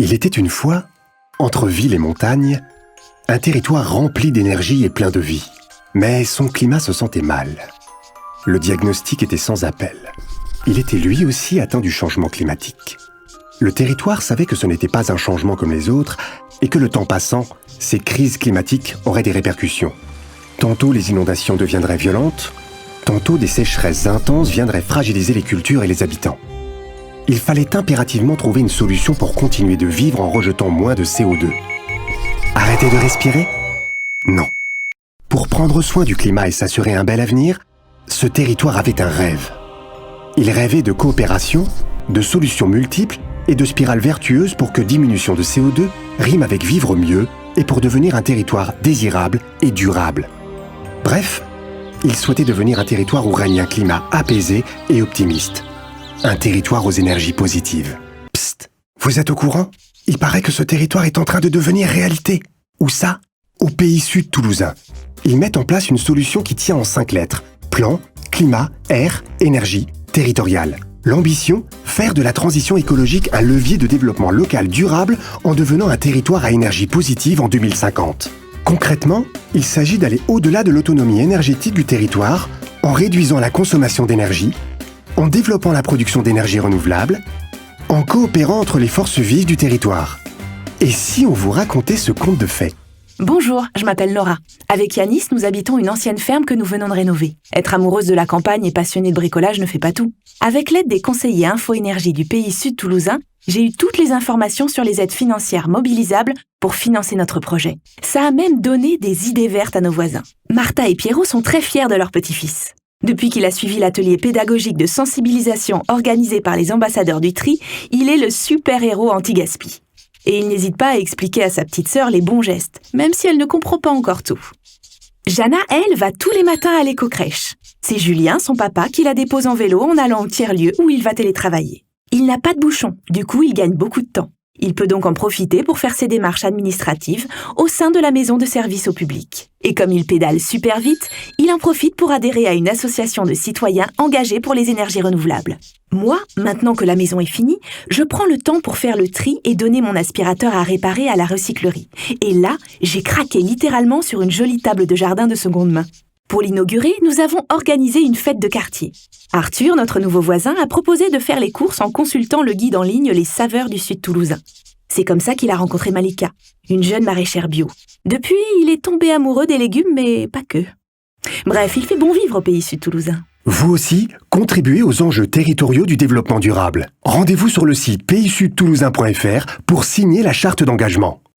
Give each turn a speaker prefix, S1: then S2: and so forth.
S1: Il était une fois, entre ville et montagne, un territoire rempli d'énergie et plein de vie. Mais son climat se sentait mal. Le diagnostic était sans appel. Il était lui aussi atteint du changement climatique. Le territoire savait que ce n'était pas un changement comme les autres et que le temps passant, ces crises climatiques auraient des répercussions. Tantôt les inondations deviendraient violentes, tantôt des sécheresses intenses viendraient fragiliser les cultures et les habitants. Il fallait impérativement trouver une solution pour continuer de vivre en rejetant moins de CO2. Arrêter de respirer? Non. Pour prendre soin du climat et s'assurer un bel avenir, ce territoire avait un rêve. Il rêvait de coopération, de solutions multiples et de spirales vertueuses pour que diminution de CO2 rime avec vivre mieux et pour devenir un territoire désirable et durable. Bref, il souhaitait devenir un territoire où règne un climat apaisé et optimiste. Un territoire aux énergies positives. Psst, vous êtes au courant? Il paraît que ce territoire est en train de devenir réalité. Où ça? Au pays sud toulousain. Ils mettent en place une solution qui tient en 5 lettres. Plan, climat, air, énergie, territorial. L'ambition, faire de la transition écologique un levier de développement local durable en devenant un territoire à énergie positive en 2050. Concrètement, il s'agit d'aller au-delà de l'autonomie énergétique du territoire en réduisant la consommation d'énergie, en développant la production d'énergie renouvelable, en coopérant entre les forces vives du territoire. Et si on vous racontait ce conte de fées?
S2: Bonjour, je m'appelle Laura. Avec Yanis, nous habitons une ancienne ferme que nous venons de rénover. Être amoureuse de la campagne et passionnée de bricolage ne fait pas tout. Avec l'aide des conseillers Info-Énergie du pays sud toulousain, j'ai eu toutes les informations sur les aides financières mobilisables pour financer notre projet. Ça a même donné des idées vertes à nos voisins. Martha et Pierrot sont très fiers de leur petit-fils. Depuis qu'il a suivi l'atelier pédagogique de sensibilisation organisé par les ambassadeurs du tri, il est le super-héros anti-gaspi. Et il n'hésite pas à expliquer à sa petite sœur les bons gestes, même si elle ne comprend pas encore tout. Jana, elle, va tous les matins à l'éco-crèche. C'est Julien, son papa, qui la dépose en vélo en allant au tiers-lieu où il va télétravailler. Il n'a pas de bouchon, du coup il gagne beaucoup de temps. Il peut donc en profiter pour faire ses démarches administratives au sein de la maison de service au public. Et comme il pédale super vite, il en profite pour adhérer à une association de citoyens engagés pour les énergies renouvelables. Moi, maintenant que la maison est finie, je prends le temps pour faire le tri et donner mon aspirateur à réparer à la recyclerie. Et là, j'ai craqué littéralement sur une jolie table de jardin de seconde main. Pour l'inaugurer, nous avons organisé une fête de quartier. Arthur, notre nouveau voisin, a proposé de faire les courses en consultant le guide en ligne Les Saveurs du Sud toulousain. C'est comme ça qu'il a rencontré Malika, une jeune maraîchère bio. Depuis, il est tombé amoureux des légumes, mais pas que. Bref, il fait bon vivre au pays sud toulousain.
S1: Vous aussi, contribuez aux enjeux territoriaux du développement durable. Rendez-vous sur le site paysudtoulousain.fr pour signer la charte d'engagement.